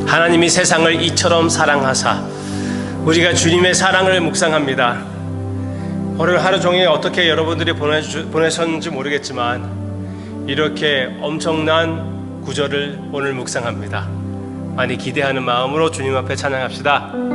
하나님이 세상을 이처럼 사랑하사. 우리가 주님의 사랑을 묵상합니다. 오늘 하루 종일 어떻게 여러분들이 보내셨는지 모르겠지만 이렇게 엄청난 구절을 오늘 묵상합니다. 많이 기대하는 마음으로 주님 앞에 찬양합시다.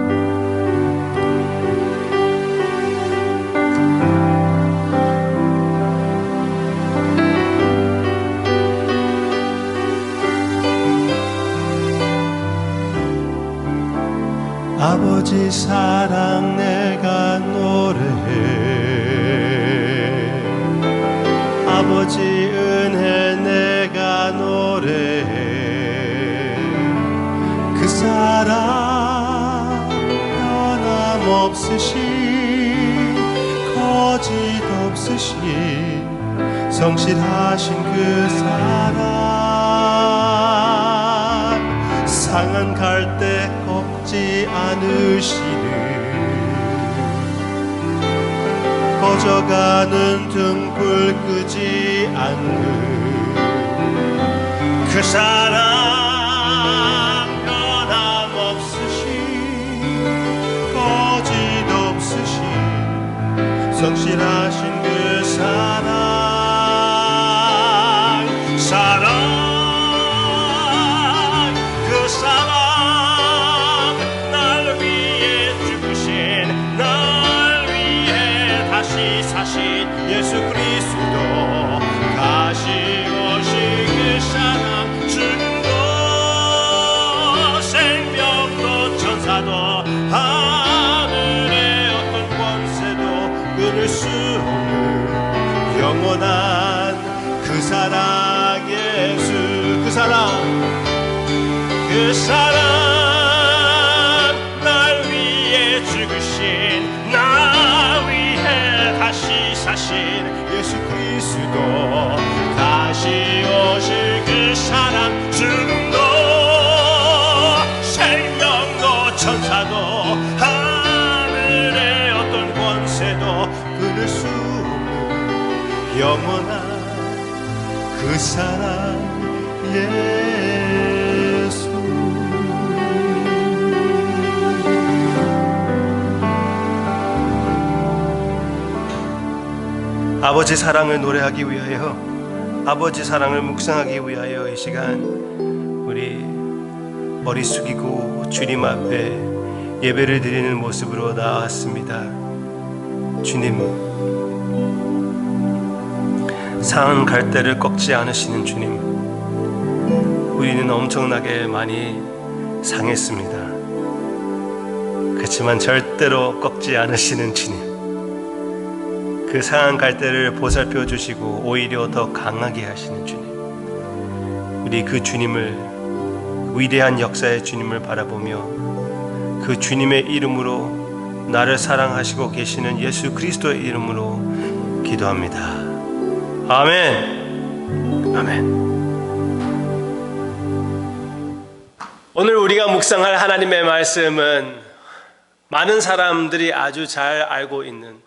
아버지 사랑 내가 노래해, 아버지 은혜 내가 노래해. 그 사랑 변함없으신, 거짓 없으신, 성실하신 그 사랑. 상한 갈대 꺾지 않으시는, 꺼져가는 등불 끄지 않는 그 사랑 변함없으신, 거짓 없으신, 성실하신 그 사랑. 그 사랑 날 위해 죽으신, 날 위해 다시 사신 예수 그리스도, 다시 오신 그 사랑. 죽음도 생명도 천사도 하늘의 어떤 권세도 끊을 수 없는 영원한 그 사랑. 예수 그 사랑, 그 사랑 날 위해 죽으신, 날 위해 다시 사신 예수 그리스도, 다시 오실 그 사랑. 죽음도 생명도 천사도 하늘의 어떤 권세도 끊을 수 없는 영원한 그 사랑. 예수. 아버지 사랑을 노래하기 위하여, 아버지 사랑을 묵상하기 위하여 이 시간 우리 머리 숙이고 주님 앞에 예배를 드리는 모습으로 나왔습니다. 주님, 상한 갈대를 꺾지 않으시는 주님, 우리는 엄청나게 많이 상했습니다. 그렇지만 절대로 꺾지 않으시는 주님, 그 상한 갈대를 보살펴 주시고 오히려 더 강하게 하시는 주님, 우리 그 주님을, 위대한 역사의 주님을 바라보며 그 주님의 이름으로 나를 사랑하시고 계시는 예수 그리스도의 이름으로 기도합니다. 아멘. 아멘. 오늘 우리가 묵상할 하나님의 말씀은 많은 사람들이 아주 잘 알고 있는,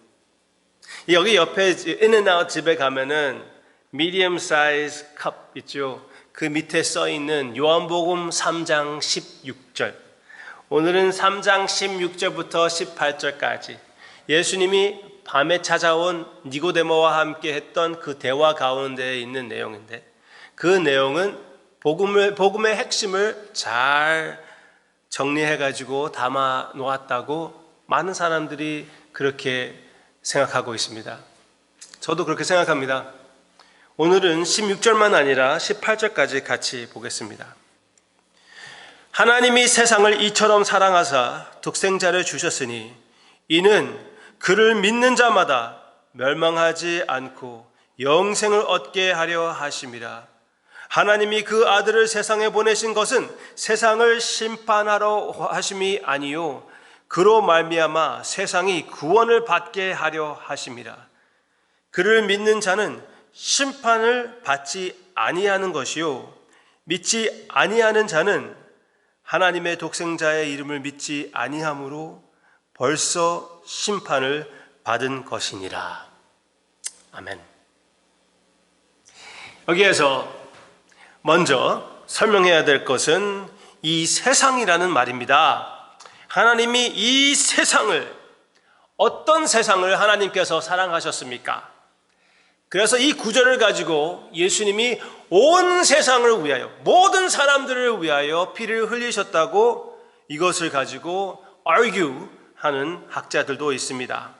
여기 옆에 인앤아웃 집에 가면은 미디엄 사이즈 컵 있죠. 그 밑에 써 있는 요한복음 3장 16절. 오늘은 3장 16절부터 18절까지 예수님이 밤에 찾아온 니고데모와 함께 했던 그 대화 가운데 있는 내용인데, 그 내용은 복음의 핵심을 잘 정리해가지고 담아 놓았다고 많은 사람들이 그렇게 생각하고 있습니다. 저도 그렇게 생각합니다. 오늘은 16절만 아니라 18절까지 같이 보겠습니다. 하나님이 세상을 이처럼 사랑하사 독생자를 주셨으니 이는 그를 믿는 자마다 멸망하지 않고 영생을 얻게 하려 하심이라. 하나님이 그 아들을 세상에 보내신 것은 세상을 심판하러 하심이 아니요 그로 말미암아 세상이 구원을 받게 하려 하심이라. 그를 믿는 자는 심판을 받지 아니하는 것이요 믿지 아니하는 자는 하나님의 독생자의 이름을 믿지 아니함으로 벌써 심판을 받은 것이니라. 아멘. 여기에서 먼저 설명해야 될 것은 이 세상이라는 말입니다. 하나님이 이 세상을, 어떤 세상을 하나님께서 사랑하셨습니까? 그래서 이 구절을 가지고 예수님이 온 세상을 위하여, 모든 사람들을 위하여 피를 흘리셨다고 이것을 가지고 argue 하는 학자들도 있습니다.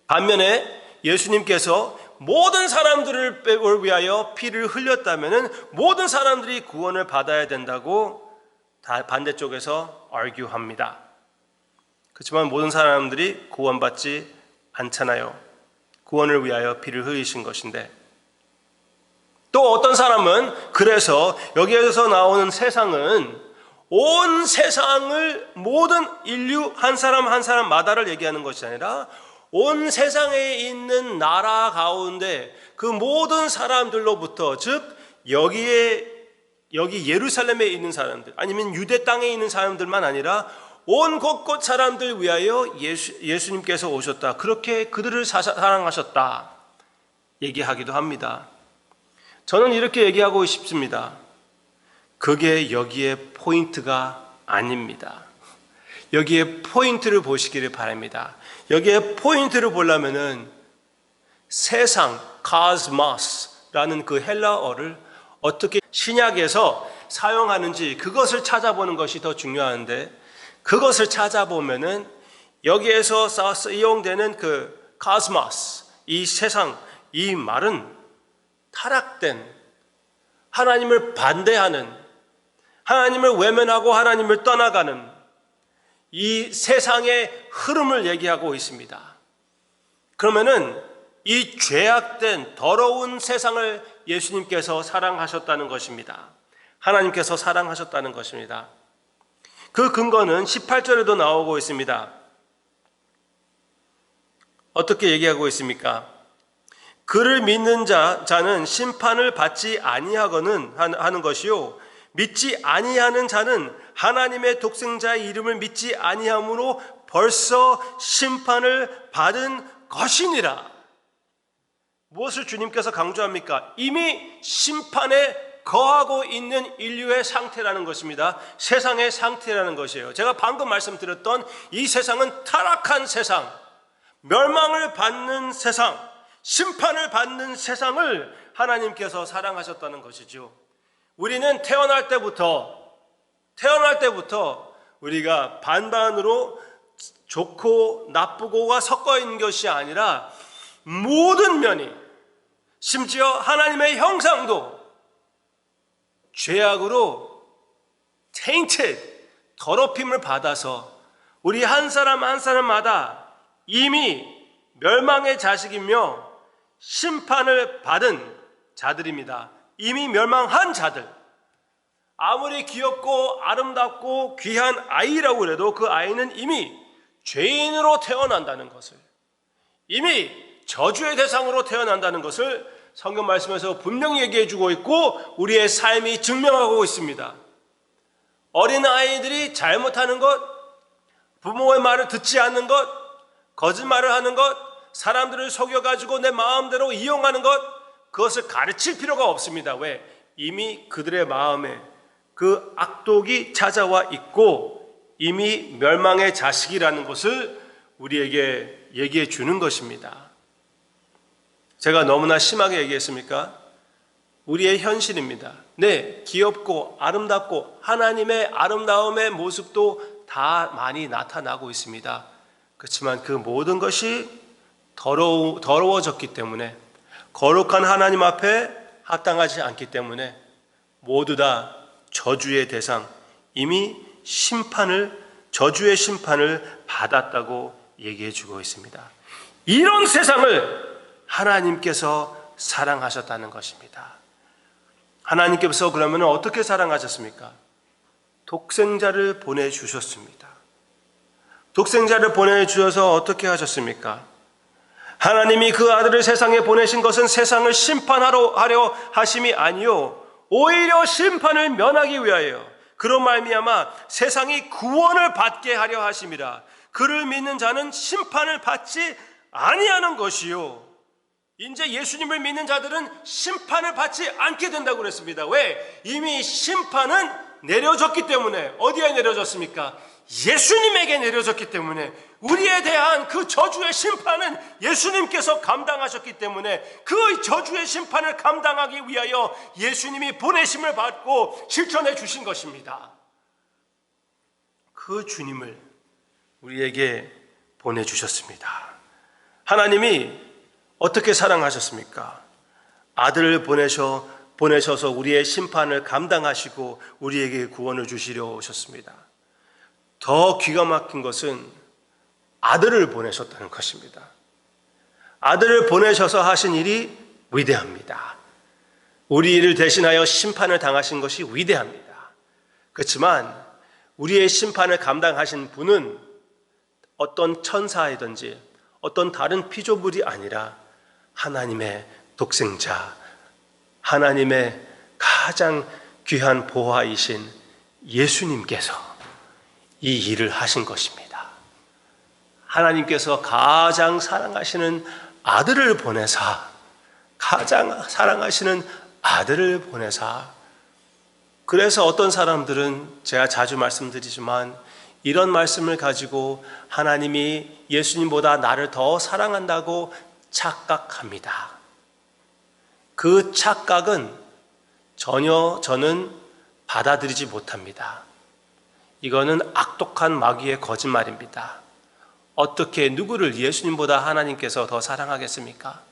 반면에 예수님께서 모든 사람들을 위하여 피를 흘렸다면 모든 사람들이 구원을 받아야 된다고 반대쪽에서 argue합니다. 그렇지만 모든 사람들이 구원받지 않잖아요. 구원을 위하여 피를 흘리신 것인데, 또 어떤 사람은 그래서 여기에서 나오는 세상은 온 세상을, 모든 인류 한 사람 한 사람마다를 얘기하는 것이 아니라 온 세상에 있는 나라 가운데 그 모든 사람들로부터, 즉 여기 예루살렘에 있는 사람들, 아니면 유대 땅에 있는 사람들만 아니라 온 곳곳 사람들 위하여 예수님께서 오셨다, 그렇게 그들을 사랑하셨다 얘기하기도 합니다. 저는 이렇게 얘기하고 싶습니다. 그게 여기에 포인트가 아닙니다. 여기에 포인트를 보시기를 바랍니다. 여기에 포인트를 보려면은 세상, cosmos라는 그 헬라어를 어떻게 신약에서 사용하는지 그것을 찾아보는 것이 더 중요한데, 그것을 찾아보면은 여기에서 사용되는 그 cosmos, 이 세상, 이 말은 타락된, 하나님을 반대하는, 하나님을 외면하고 하나님을 떠나가는 이 세상의 흐름을 얘기하고 있습니다. 그러면은 이 죄악된 더러운 세상을 예수님께서 사랑하셨다는 것입니다. 하나님께서 사랑하셨다는 것입니다. 그 근거는 18절에도 나오고 있습니다. 어떻게 얘기하고 있습니까? 그를 믿는 자는 심판을 받지 아니하거는 하는 것이요, 믿지 아니하는 자는 하나님의 독생자의 이름을 믿지 아니함으로 벌써 심판을 받은 것이니라. 무엇을 주님께서 강조합니까? 이미 심판에 거하고 있는 인류의 상태라는 것입니다. 세상의 상태라는 것이에요. 제가 방금 말씀드렸던 이 세상은 타락한 세상, 멸망을 받는 세상, 심판을 받는 세상을 하나님께서 사랑하셨다는 것이죠. 우리는 태어날 때부터 우리가 반반으로 좋고 나쁘고가 섞어 있는 것이 아니라 모든 면이, 심지어 하나님의 형상도 죄악으로 tainted, 더럽힘을 받아서 우리 한 사람 한 사람마다 이미 멸망의 자식이며 심판을 받은 자들입니다. 이미 멸망한 자들. 아무리 귀엽고 아름답고 귀한 아이라고 해도 그 아이는 이미 죄인으로 태어난다는 것을, 이미 저주의 대상으로 태어난다는 것을 성경 말씀에서 분명히 얘기해 주고 있고 우리의 삶이 증명하고 있습니다. 어린 아이들이 잘못하는 것, 부모의 말을 듣지 않는 것, 거짓말을 하는 것, 사람들을 속여가지고 내 마음대로 이용하는 것, 그것을 가르칠 필요가 없습니다. 왜? 이미 그들의 마음에 그 악독이 찾아와 있고 이미 멸망의 자식이라는 것을 우리에게 얘기해 주는 것입니다. 제가 너무나 심하게 얘기했습니까? 우리의 현실입니다. 네, 귀엽고 아름답고 하나님의 아름다움의 모습도 다 많이 나타나고 있습니다. 그렇지만 그 모든 것이 더러워졌기 때문에, 거룩한 하나님 앞에 합당하지 않기 때문에 모두 다 저주의 대상, 이미 저주의 심판을 받았다고 얘기해 주고 있습니다. 이런 세상을 하나님께서 사랑하셨다는 것입니다. 하나님께서 그러면 어떻게 사랑하셨습니까? 독생자를 보내주셨습니다. 독생자를 보내주셔서 어떻게 하셨습니까? 하나님이 그 아들을 세상에 보내신 것은 세상을 심판하려 하심이 아니요 오히려 심판을 면하기 위하여 그로 말미암아 세상이 구원을 받게 하려 하심이라. 그를 믿는 자는 심판을 받지 아니하는 것이요. 이제 예수님을 믿는 자들은 심판을 받지 않게 된다고 그랬습니다. 왜? 이미 심판은 내려졌기 때문에. 어디에 내려졌습니까? 예수님에게 내려졌기 때문에. 우리에 대한 그 저주의 심판은 예수님께서 감당하셨기 때문에 그 저주의 심판을 감당하기 위하여 예수님이 보내심을 받고 실천해 주신 것입니다. 그 주님을 우리에게 보내주셨습니다. 하나님이 어떻게 사랑하셨습니까? 아들을 보내셔서 우리의 심판을 감당하시고 우리에게 구원을 주시려 오셨습니다. 더 기가 막힌 것은 아들을 보내셨다는 것입니다. 아들을 보내셔서 하신 일이 위대합니다. 우리를 대신하여 심판을 당하신 것이 위대합니다. 그렇지만 우리의 심판을 감당하신 분은 어떤 천사이든지 어떤 다른 피조물이 아니라 하나님의 독생자, 하나님의 가장 귀한 보화이신 예수님께서 이 일을 하신 것입니다. 하나님께서 가장 사랑하시는 아들을 보내사, 가장 사랑하시는 아들을 보내사. 그래서 어떤 사람들은 제가 자주 말씀드리지만 이런 말씀을 가지고 하나님이 예수님보다 나를 더 사랑한다고 착각합니다. 그 착각은 전혀 저는 받아들이지 못합니다. 이거는 악독한 마귀의 거짓말입니다. 어떻게 누구를 예수님보다 하나님께서 더 사랑하겠습니까?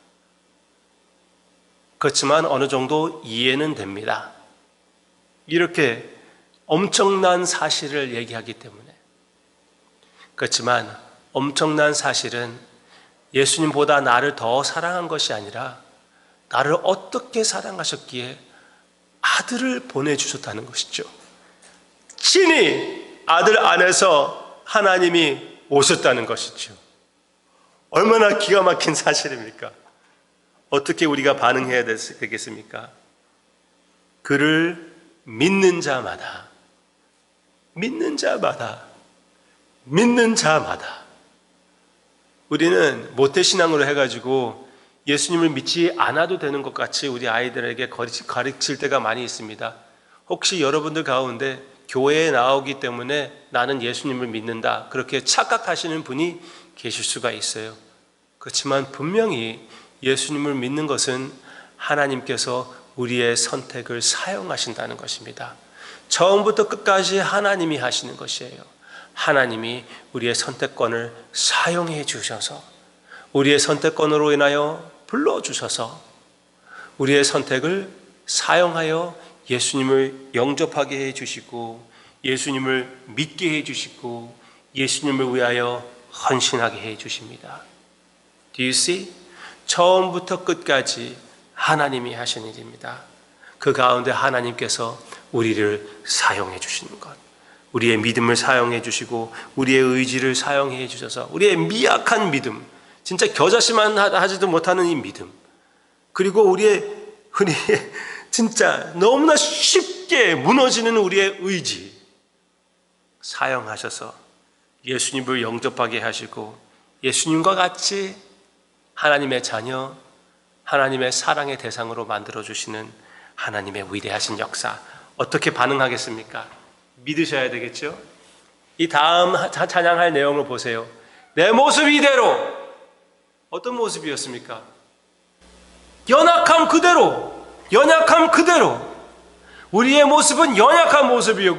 그렇지만 어느 정도 이해는 됩니다. 이렇게 엄청난 사실을 얘기하기 때문에. 그렇지만 엄청난 사실은 예수님보다 나를 더 사랑한 것이 아니라 나를 어떻게 사랑하셨기에 아들을 보내주셨다는 것이죠. 친히 아들 안에서 하나님이 오셨다는 것이죠. 얼마나 기가 막힌 사실입니까? 어떻게 우리가 반응해야 되겠습니까? 그를 믿는 자마다 우리는 모태신앙으로 해가지고 예수님을 믿지 않아도 되는 것 같이 우리 아이들에게 가르칠 때가 많이 있습니다. 혹시 여러분들 가운데 교회에 나오기 때문에 나는 예수님을 믿는다 그렇게 착각하시는 분이 계실 수가 있어요. 그렇지만 분명히 예수님을 믿는 것은 하나님께서 우리의 선택을 사용하신다는 것입니다. 처음부터 끝까지 하나님이 하시는 것이에요. 하나님이 우리의 선택권을 사용해 주셔서 우리의 선택권으로 인하여 불러주셔서 우리의 선택을 사용하여 예수님을 영접하게 해주시고 예수님을 믿게 해주시고 예수님을 위하여 헌신하게 해주십니다. Do you see? 처음부터 끝까지 하나님이 하신 일입니다. 그 가운데 하나님께서 우리를 사용해 주시는 것, 우리의 믿음을 사용해 주시고 우리의 의지를 사용해 주셔서 우리의 미약한 믿음, 진짜 겨자씨만 하지도 못하는 이 믿음, 그리고 우리의 진짜 너무나 쉽게 무너지는 우리의 의지 사용하셔서 예수님을 영접하게 하시고 예수님과 같이 하나님의 자녀, 하나님의 사랑의 대상으로 만들어주시는 하나님의 위대하신 역사, 어떻게 반응하겠습니까? 믿으셔야 되겠죠? 이 다음 찬양할 내용을 보세요. 내 모습 이대로. 어떤 모습이었습니까? 연약함 그대로. 우리의 모습은 연약한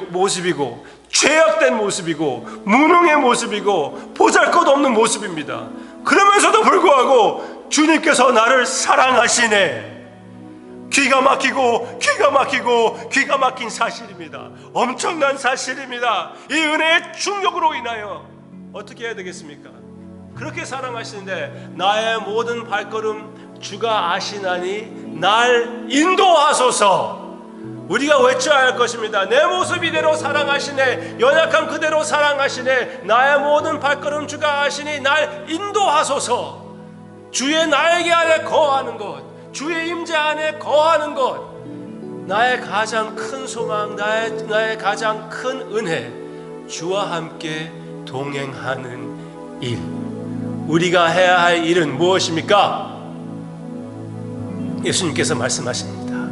모습이고 죄악된 모습이고 무능의 모습이고 보잘것없는 모습입니다. 그러면서도 불구하고 주님께서 나를 사랑하시네. 기가 막힌 사실입니다. 엄청난 사실입니다. 이 은혜의 충격으로 인하여 어떻게 해야 되겠습니까? 그렇게 사랑하시는데 나의 모든 발걸음 주가 아시나니 날 인도하소서. 우리가 외쳐야 할 것입니다. 내 모습 이대로 사랑하시네. 연약함 그대로 사랑하시네. 나의 모든 발걸음 주가 아시니 날 인도하소서. 주의 날개 아래 거하는 것, 주의 임재 안에 거하는 것, 나의 가장 큰 소망, 나의 가장 큰 은혜, 주와 함께 동행하는 일. 우리가 해야 할 일은 무엇입니까? 예수님께서 말씀하십니다.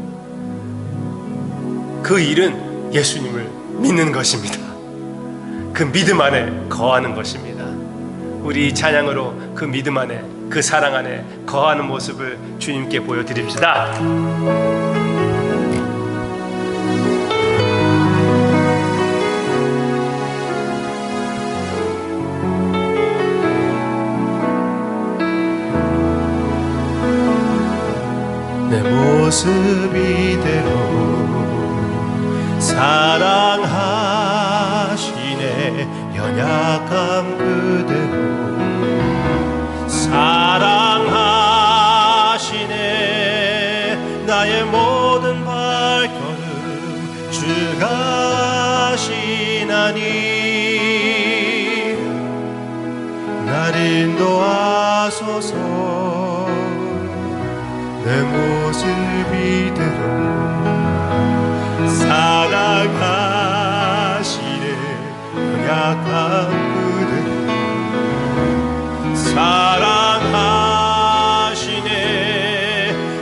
그 일은 예수님을 믿는 것입니다. 그 믿음 안에 거하는 것입니다. 우리 찬양으로 그 믿음 안에, 그 사랑 안에 거하는 모습을 주님께 보여드립시다. 내 모습 이대로 사랑하시네. 연약함 그대로 사랑하시네. 나의 모든 발걸음 주 가시나니 날 인도하소서. 내 모습 이대로 사랑하시네. 연약한 그대로 사랑하시네.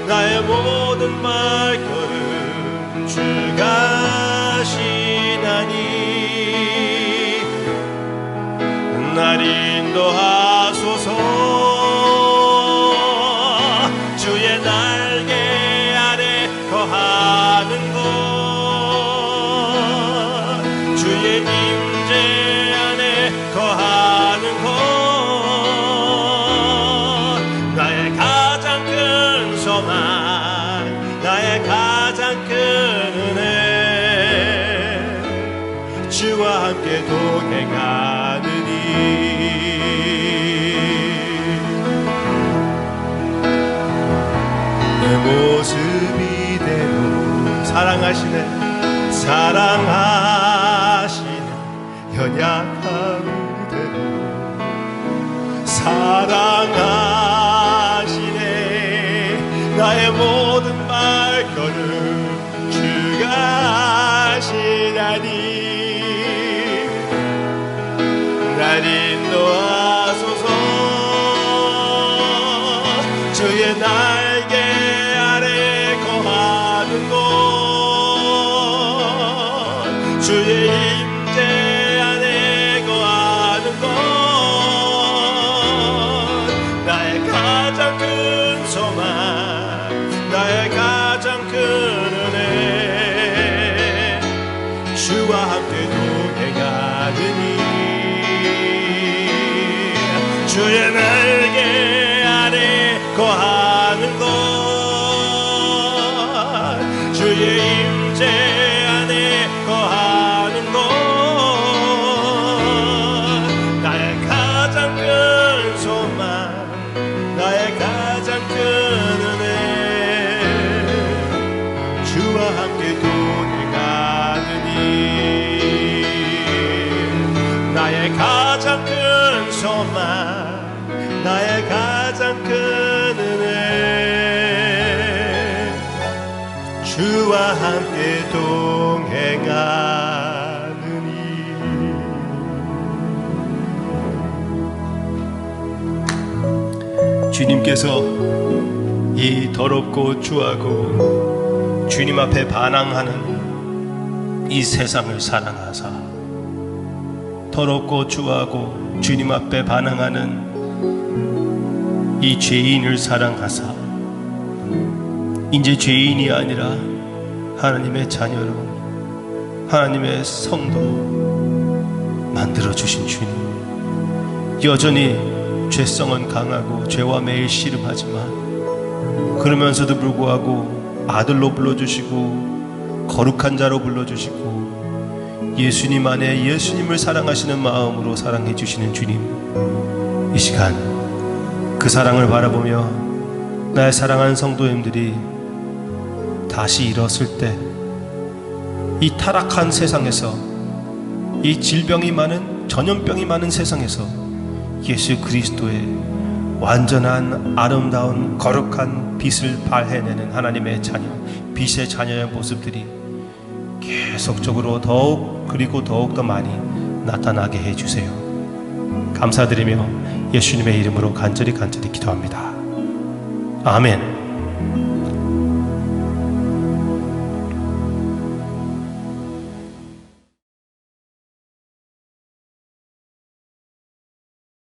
나의 모든 발걸음 주 가시나니 날 인도하소서. 주의 날개 아래 거하는 곳, 주의 임재 안에 거하는 곳, 나의 가장 큰 소망, 나의 가장 큰 은혜, 주와 함께 동행하느니 내 모습 이대로 사랑하시네. 사랑하시네. 연약한 그대로 사랑하시네. 나의 모든 발걸음 주가 하시나니 날 인도하소서. 주의 날개 아래 거하는 곳, 주의 임재 안에 거하는 곳, 나의 가장 큰 소망, 나의 가장 큰 은혜, 주와 함께 동행하느니 주의 날개 아래 거하는 곳, 주의 임재 안에 거하는 곳, 나의 가장 큰 소망, 나의 가장 큰 은혜, 주와 함께 동행하느니 나의 가장 큰 소망, 나의 가장 큰 은혜, 주와 함께 동행하느니. 주님께서 이 더럽고 추하고 주님 앞에 반항하는 이 세상을 사랑하사, 더럽고 추하고 주님 앞에 반항하는 이 죄인을 사랑하사, 이제 죄인이 아니라 하나님의 자녀로, 하나님의 성도 만들어주신 주님, 여전히 죄성은 강하고 죄와 매일 씨름하지만 그러면서도 불구하고 아들로 불러주시고 거룩한 자로 불러주시고 예수님 안에 예수님을 사랑하시는 마음으로 사랑해 주시는 주님, 이 시간 그 사랑을 바라보며 나의 사랑하는 성도님들이 다시 일었을 때 이 타락한 세상에서, 이 질병이 많은, 전염병이 많은 세상에서 예수 그리스도의 완전한 아름다운 거룩한 빛을 발해내는 하나님의 자녀, 빛의 자녀의 모습들이 계속적으로 더욱 그리고 더욱더 많이 나타나게 해주세요. 감사드리며 예수님의 이름으로 간절히 기도합니다. 아멘.